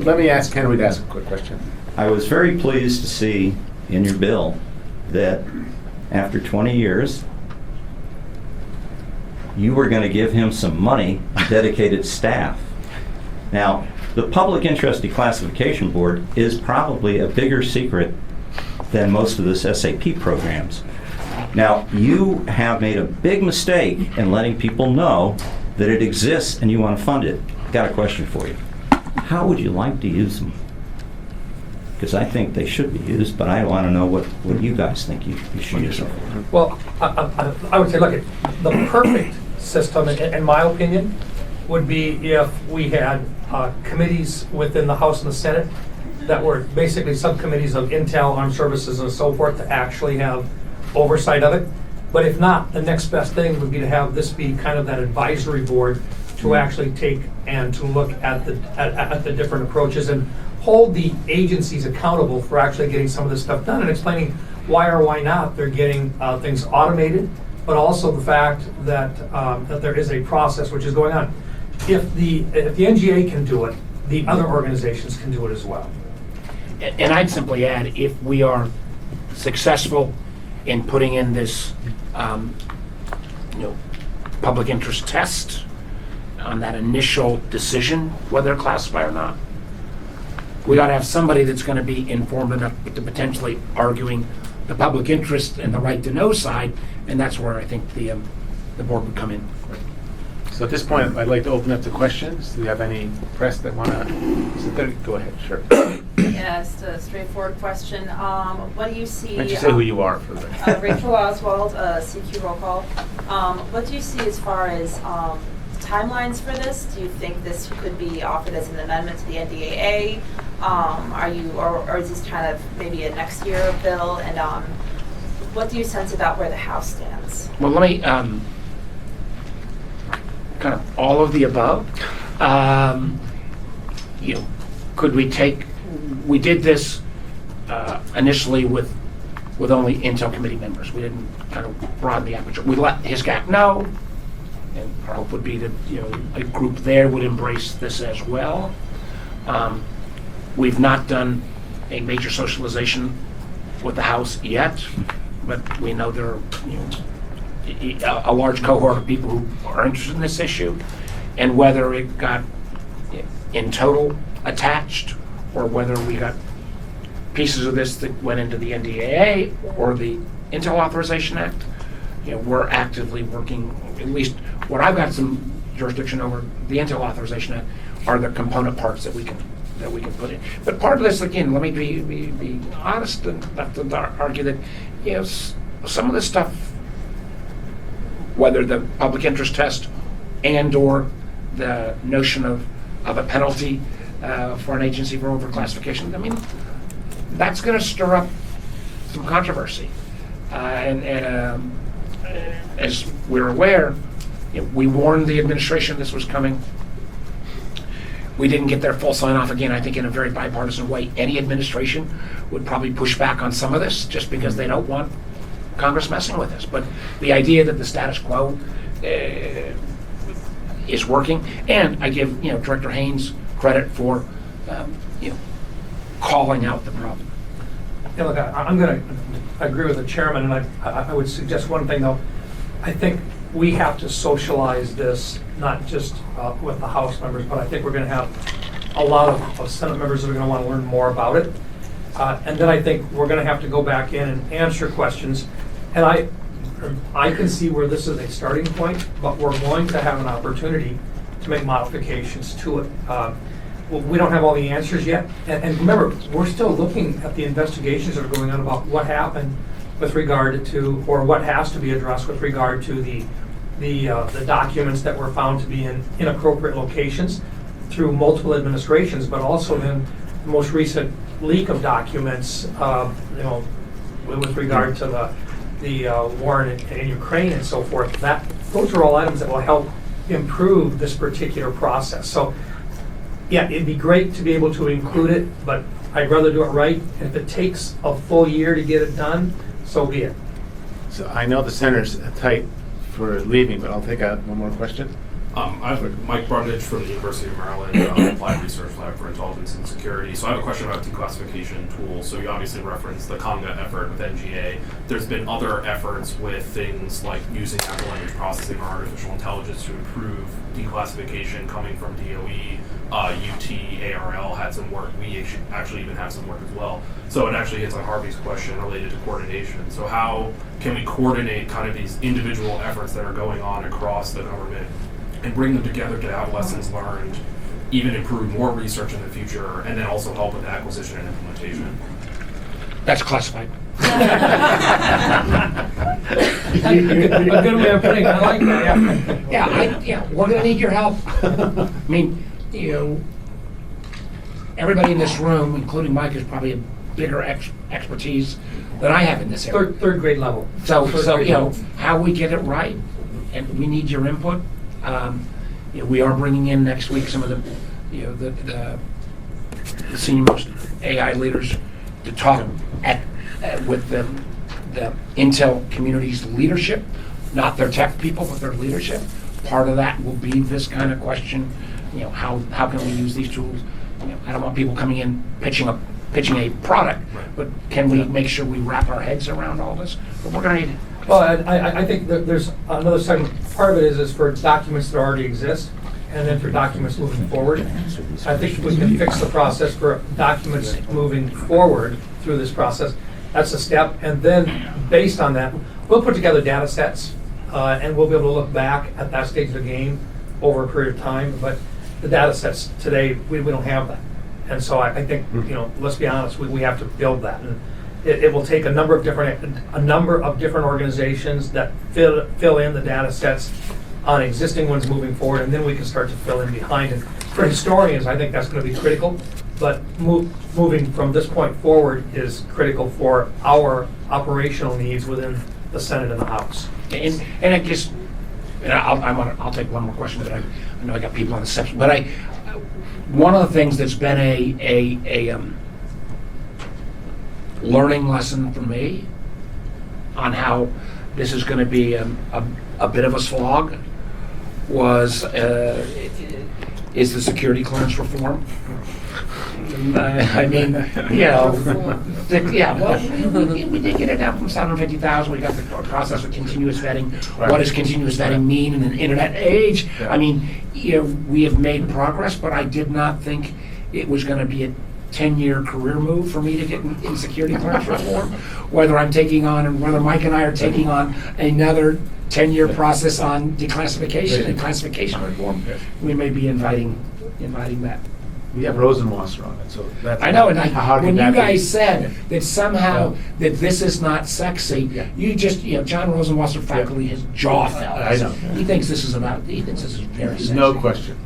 let me ask Henry to ask a quick question. I was very pleased to see in your bill that after 20 years, you were going to give him some money, dedicated staff. Now, the Public Interest Declassification Board is probably a bigger secret than most of this SAP programs. Now, you have made a big mistake in letting people know that it exists and you want to fund it. Got a question for you. How would you like to use them? Because I think they should be used, but I want to know what you guys think you should use them for. Well, I would say, look, the perfect system, in my opinion, would be if we had committees within the House and the Senate that were basically subcommittees of Intel, Armed Services, and so forth to actually have oversight of it. But if not, the next best thing would be to have this be kind of that advisory board to actually take and to look at the different approaches and hold the agencies accountable for actually getting some of this stuff done and explaining why or why not they're getting things automated, but also the fact that that there is a process which is going on. If the NGA can do it, the other organizations can do it as well. And I'd simply add, if we are successful in putting in this public interest test on that initial decision, whether to classify or not, we ought to have somebody that's going to be informed enough to potentially arguing the public interest and the right to know side, and that's where I think the board would come in. So at this point, I'd like to open up to questions. Do you have any press that want to sit there? Go ahead, sure. Yeah, it's a straightforward question. What do you see? Why don't you say who you are for the Rachel Oswald, CQ roll call. What do you see as far as timelines for this? Do you think this could be offered as an amendment to the NDAA? Or is this kind of maybe a next year bill? And what do you sense about where the House stands? Well, let me kind of all of the above. Could we take? We did this initially with only Intel committee members. We didn't kind of broaden the aperture. We let HISGAC know, and our hope would be that a group there would embrace this as well. We've not done a major socialization with the House yet, but we know there are a large cohort of people who are interested in this issue, and whether it got in total attached or whether we got pieces of this that went into the NDAA or the Intel Authorization Act, we're actively working. At least what I've got some jurisdiction over, the Intel Authorization Act, are the component parts that we can put in. But part of this, again, let me be honest enough to argue that some of this stuff, whether the public interest test and or the notion of a penalty for an agency for overclassification, I mean, that's going to stir up some controversy. And as we're aware, we warned the administration this was coming. We didn't get their full sign-off, again, I think in a very bipartisan way. Any administration would probably push back on some of this just because they don't want Congress messing with this. But the idea that the status quo is working, and I give Director Haynes credit for calling out the problem. Yeah, look, I'm going to agree with the chairman, and I would suggest one thing, though. I think we have to socialize this, not just with the House members, but I think we're going to have a lot of Senate members that are going to want to learn more about it. And then I think we're going to have to go back in and answer questions. And I can see where this is a starting point, but we're going to have an opportunity to make modifications to it. We don't have all the answers yet. And remember, we're still looking at the investigations that are going on about what happened with regard to, or what has to be addressed with regard to the documents that were found to be in inappropriate locations through multiple administrations, but also then the most recent leak of documents, with regard to the war in Ukraine and so forth. Those are all items that will help improve this particular process. So, yeah, it'd be great to be able to include it, but I'd rather do it right. If it takes a full year to get it done, so be it. So I know the center's tight for leaving, but I'll take one more question. I'm Mike Brundage from the University of Maryland, Applied Research Lab for Intelligence and Security. So I have a question about declassification tools. So you obviously referenced the Conga effort with NGA. There's been other efforts with things like using natural language processing or artificial intelligence to improve declassification coming from DOE. UT, ARL had some work. We actually even have some work as well. So it actually hits on Harvey's question related to coordination. So how can we coordinate kind of these individual efforts that are going on across the government and bring them together to have lessons learned, even improve more research in the future, and then also help with acquisition and implementation? That's classified. A good way of putting it, I like that, yeah. Yeah, we're gonna need your help. I mean, you know, everybody in this room, including Mike, is probably a bigger expertise than I have in this area. Third grade level. So, Third you grade know, level. how we get it right, and we need your input. You know, we are bringing in next week some of the, you know, the senior most AI leaders to talk with the Intel community's leadership, not their tech people, but their leadership. Part of that will be this kind of question. You know, how can we use these tools? You know, I don't want people coming in pitching a product, but can we make sure we wrap our heads around all this? But we're going to need it. Well, I think that there's another segment. Part of it is for documents that already exist, and then for documents moving forward. I think if we can fix the process for documents moving forward through this process, that's a step. And then based on that, we'll put together data sets, and we'll be able to look back at that stage of the game over a period of time. But the data sets today, we don't have that. And so I think, you know, let's be honest, we have to build that. And it will take a number of different organizations that fill in the data sets on existing ones moving forward, and then we can start to fill in behind. And for historians, I think that's going to be critical. But moving from this point forward is critical for our operational needs within the Senate and the House. And I guess, and I'll take one more question, but I know I got people on the section. But one of the things that's been a learning lesson for me on how this is going to be a bit of a slog is the security clearance reform. I mean, you know, we did get it down from 750,000. We got the process of continuous vetting. Right. What does continuous vetting mean in an internet age? Yeah. I mean, you know, we have made progress, but I did not think it was going to be a 10-year career move for me to get in security clearance reform. Whether I'm taking on, and whether Mike and I are taking on another 10-year process on declassification and classification reform, we may be inviting that. We have Rosenwasser on it, so that's. I know, and how when can you that be? guys said that somehow that this is not sexy, Yeah. you just, you know, John Rosenwasser faculty, his jaw fell. I know. He thinks this is very There's sexy. no question.